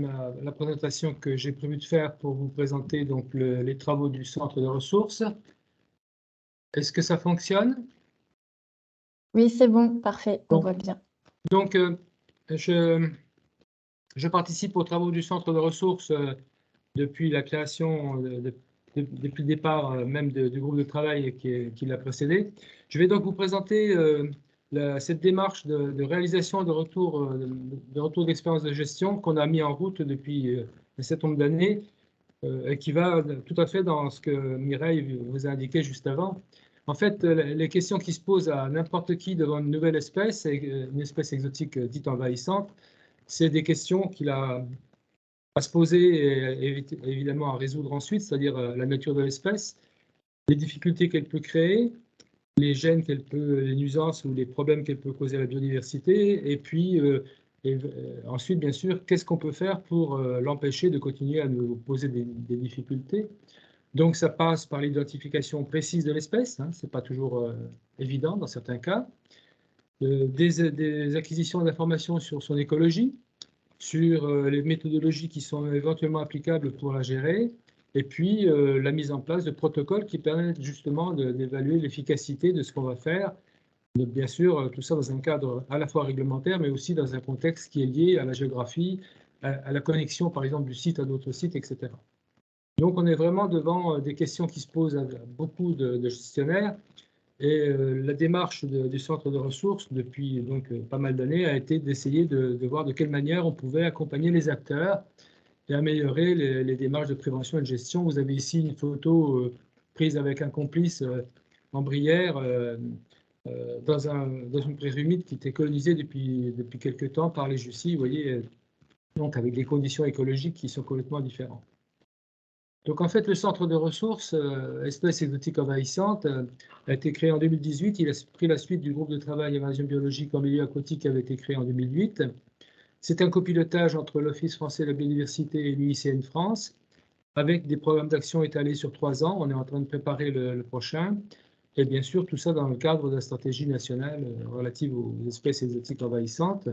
la présentation que j'ai prévu de faire pour vous présenter donc les travaux du centre de ressources. Est-ce que ça fonctionne? Oui, c'est bon, parfait, on voit bien. Donc, je participe aux travaux du centre de ressources depuis la création, depuis le départ même du groupe de travail qui l'a précédé. Je vais donc vous présenter cette démarche de réalisation de retour d'expérience de gestion qu'on a mis en route depuis un certain nombre d'années et qui va tout à fait dans ce que Mireille vous a indiqué juste avant. En fait, les questions qui se posent à n'importe qui devant une nouvelle espèce, une espèce exotique dite envahissante, c'est des questions qu'il a à se poser et évidemment à résoudre ensuite, c'est-à-dire la nature de l'espèce, les difficultés qu'elle peut créer, les gènes les nuisances ou les problèmes qu'elle peut causer à la biodiversité, et puis ensuite, bien sûr, qu'est-ce qu'on peut faire pour l'empêcher de continuer à nous poser des difficultés. Donc, ça passe par l'identification précise de l'espèce, hein, ce n'est pas toujours évident dans certains cas, des acquisitions d'informations sur son écologie, sur les méthodologies qui sont éventuellement applicables pour la gérer, et puis la mise en place de protocoles qui permettent justement d'évaluer l'efficacité de ce qu'on va faire. Donc, bien sûr, tout ça dans un cadre à la fois réglementaire, mais aussi dans un contexte qui est lié à la géographie, à la connexion, par exemple, du site à d'autres sites, etc. Donc, on est vraiment devant des questions qui se posent à beaucoup de gestionnaires. Et la démarche du centre de ressources depuis donc pas mal d'années a été d'essayer de voir de quelle manière on pouvait accompagner les acteurs et améliorer les démarches de prévention et de gestion. Vous avez ici une photo prise avec un complice en Brière dans une prairie humide qui était colonisée depuis quelques temps par les Jussi, vous voyez, donc avec des conditions écologiques qui sont complètement différentes. Donc en fait, le centre de ressources, espèces exotiques envahissantes, a été créé en 2018. Il a pris la suite du groupe de travail évasion biologique en milieu aquatique qui avait été créé en 2008. C'est un copilotage entre l'Office français de la biodiversité et l'UICN France, avec des programmes d'action étalés sur 3 ans. On est en train de préparer le prochain. Et bien sûr, tout ça dans le cadre de la stratégie nationale relative aux espèces exotiques envahissantes.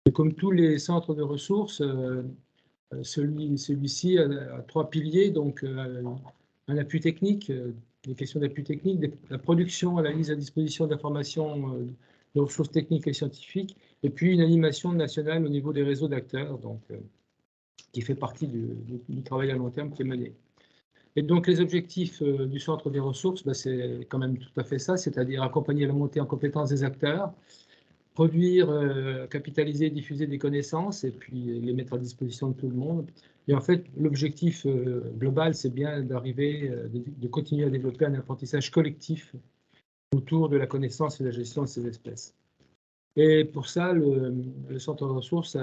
Et comme tous les centres de ressources, celui-ci a 3 piliers, donc un appui technique, des questions d'appui technique, la production et la mise à disposition d'informations, de ressources techniques et scientifiques, et puis une animation nationale au niveau des réseaux d'acteurs, donc qui fait partie du travail à long terme qui est mené. Et donc les objectifs du centre des ressources, c'est quand même tout à fait ça, c'est-à-dire accompagner la montée en compétences des acteurs, produire, capitaliser, diffuser des connaissances et puis les mettre à disposition de tout le monde. Et en fait, l'objectif global, c'est bien d'arriver, de continuer à développer un apprentissage collectif autour de la connaissance et de la gestion de ces espèces. Et pour ça, le centre de ressources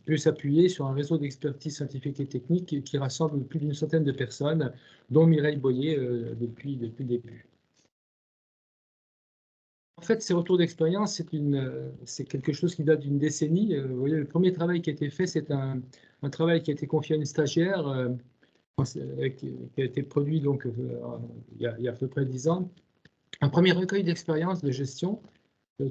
peut s'appuyer sur un réseau d'expertise scientifique et technique qui rassemble plus d'une centaine de personnes, dont Mireille Boyer depuis le début. En fait, ces retours d'expérience, c'est quelque chose qui date d'une décennie. Vous voyez, le premier travail qui a été fait, c'est un travail qui a été confié à une stagiaire, qui a été produit donc, il y a à peu près 10 ans. Un premier recueil d'expérience de gestion,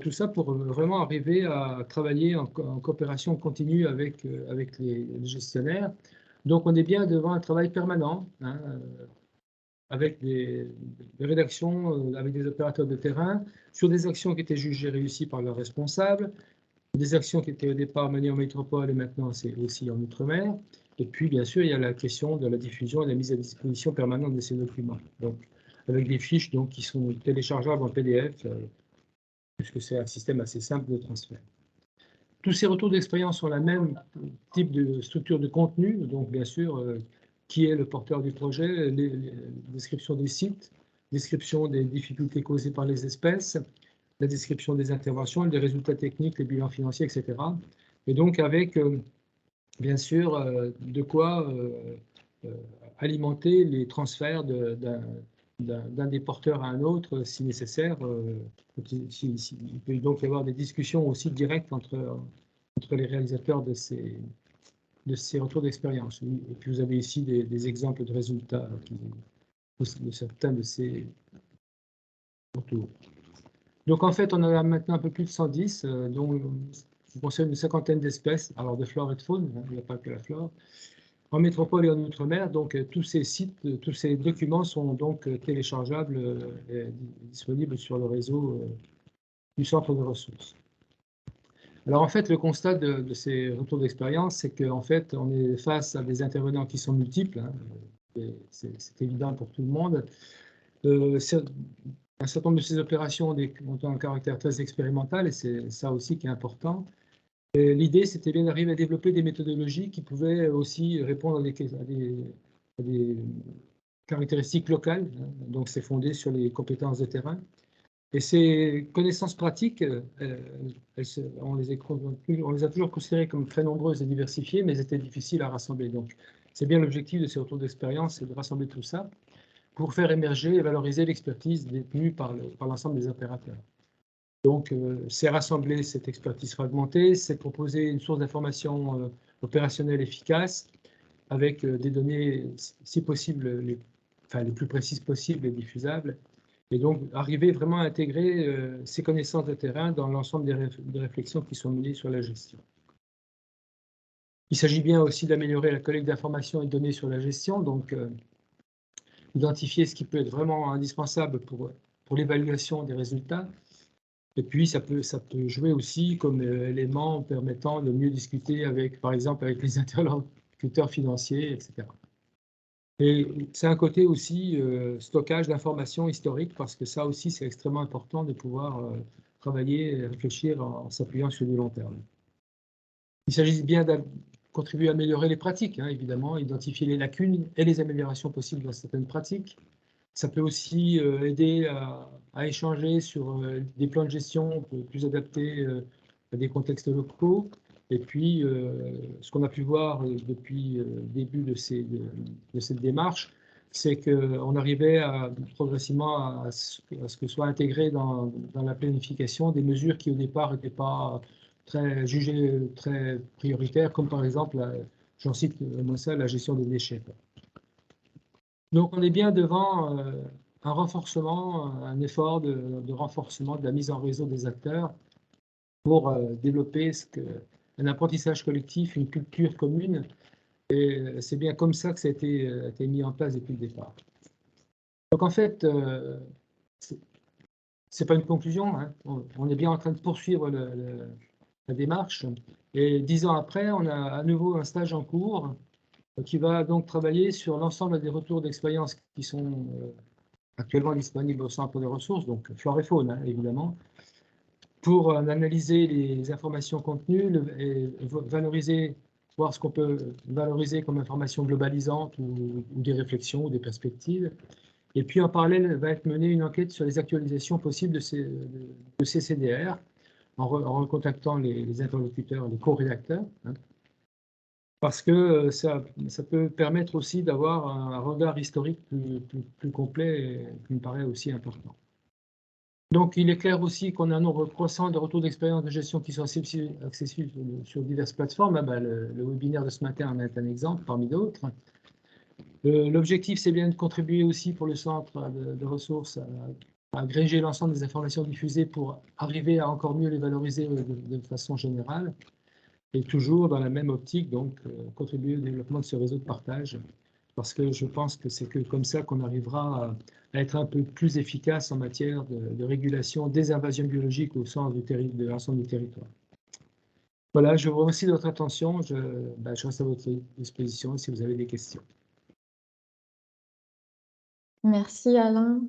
tout ça pour vraiment arriver à travailler en coopération continue avec les gestionnaires. Donc, on est bien devant un travail permanent, hein, avec des rédactions, avec des opérateurs de terrain, sur des actions qui étaient jugées réussies par leurs responsables, des actions qui étaient au départ menées en métropole et maintenant c'est aussi en Outre-mer. Et puis, bien sûr, il y a la question de la diffusion et de la mise à disposition permanente de ces documents. Donc, avec des fiches donc, qui sont téléchargeables en PDF, puisque c'est un système assez simple de transfert. Tous ces retours d'expérience ont le même type de structure de contenu, donc bien sûr, qui est le porteur du projet, description des sites, description des difficultés causées par les espèces, la description des interventions, des résultats techniques, les bilans financiers, etc. Et donc avec, bien sûr, de quoi alimenter les transferts d'un des porteurs à un autre si nécessaire. Il peut donc y avoir des discussions aussi directes entre les réalisateurs de ces retours d'expérience. Et puis vous avez ici des exemples de résultats de certains de ces retours. Donc en fait, on en a maintenant un peu plus de 110, dont qui concerne une cinquantaine d'espèces, alors de flore et de faune, hein, il n'y a pas que la flore, en métropole et en outre-mer. Donc tous ces sites, tous ces documents sont donc téléchargeables et disponibles sur le réseau du centre de ressources. Alors en fait, le constat de ces retours d'expérience, c'est qu'en fait, on est face à des intervenants qui sont multiples, hein, c'est évident pour tout le monde. Un certain nombre de ces opérations ont un caractère très expérimental, et c'est ça aussi qui est important. L'idée, c'était bien d'arriver à développer des méthodologies qui pouvaient aussi répondre à des caractéristiques locales, hein. Donc c'est fondé sur les compétences de terrain. Et ces connaissances pratiques, on les a toujours considérées comme très nombreuses et diversifiées, mais elles étaient difficiles à rassembler. Donc c'est bien l'objectif de ces retours d'expérience, c'est de rassembler tout ça pour faire émerger et valoriser l'expertise détenue par l'ensemble des opérateurs. Donc, c'est rassembler cette expertise fragmentée, c'est proposer une source d'information opérationnelle efficace avec des données, si possible, les plus précises possibles et diffusables, et donc arriver vraiment à intégrer ces connaissances de terrain dans l'ensemble des réflexions qui sont menées sur la gestion. Il s'agit bien aussi d'améliorer la collecte d'informations et de données sur la gestion, donc identifier ce qui peut être vraiment indispensable pour l'évaluation des résultats. Et puis, ça peut jouer aussi comme élément permettant de mieux discuter avec, par exemple, avec les interlocuteurs financiers, etc. Et c'est un côté aussi stockage d'informations historiques, parce que ça aussi, c'est extrêmement important de pouvoir travailler et réfléchir en s'appuyant sur du long terme. Il s'agit bien de contribuer à améliorer les pratiques, hein, évidemment, identifier les lacunes et les améliorations possibles dans certaines pratiques. Ça peut aussi aider à échanger sur des plans de gestion plus adaptés à des contextes locaux. Et puis, ce qu'on a pu voir depuis le début de cette démarche, c'est qu'on arrivait progressivement à ce que soit intégré dans la planification des mesures qui au départ n'étaient pas jugées très prioritaires, comme par exemple, j'en cite moi ça, la gestion des déchets. Donc on est bien devant un renforcement, un effort de renforcement de la mise en réseau des acteurs pour développer un apprentissage collectif, une culture commune. Et c'est bien comme ça que ça a été mis en place depuis le départ. Donc en fait, c'est pas une conclusion, hein. On est bien en train de poursuivre la démarche. Et 10 ans après, on a à nouveau un stage en cours qui va donc travailler sur l'ensemble des retours d'expérience qui sont actuellement disponibles au centre de ressources, donc flore et faune, hein, évidemment, pour analyser les informations contenues et valoriser, voir ce qu'on peut valoriser comme information globalisante ou des réflexions ou des perspectives. Et puis en parallèle, va être menée une enquête sur les actualisations possibles de ces CDR en recontactant les interlocuteurs, les co-rédacteurs, hein, parce que ça peut permettre aussi d'avoir un regard historique plus complet et qui me paraît aussi important. Donc, il est clair aussi qu'on a un nombre croissant de retours d'expérience de gestion qui sont accessibles sur diverses plateformes. Le webinaire de ce matin en est un exemple parmi d'autres. L'objectif, c'est bien de contribuer aussi pour le centre de ressources à agréger l'ensemble des informations diffusées pour arriver à encore mieux les valoriser de façon générale. Et toujours dans la même optique, donc contribuer au développement de ce réseau de partage, parce que je pense que c'est comme ça qu'on arrivera à être un peu plus efficace en matière de régulation des invasions biologiques au sein de l'ensemble du territoire. Voilà, je vous remercie de votre attention. Je reste à votre disposition si vous avez des questions. Merci Alain.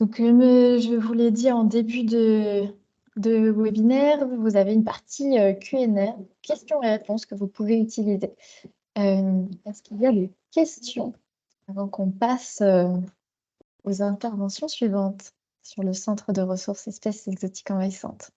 Donc, comme je vous l'ai dit en début de webinaire, vous avez une partie Q&A, questions et réponses que vous pouvez utiliser. Est-ce qu'il y a des questions avant qu'on passe aux interventions suivantes sur le Centre de ressources espèces exotiques envahissantes?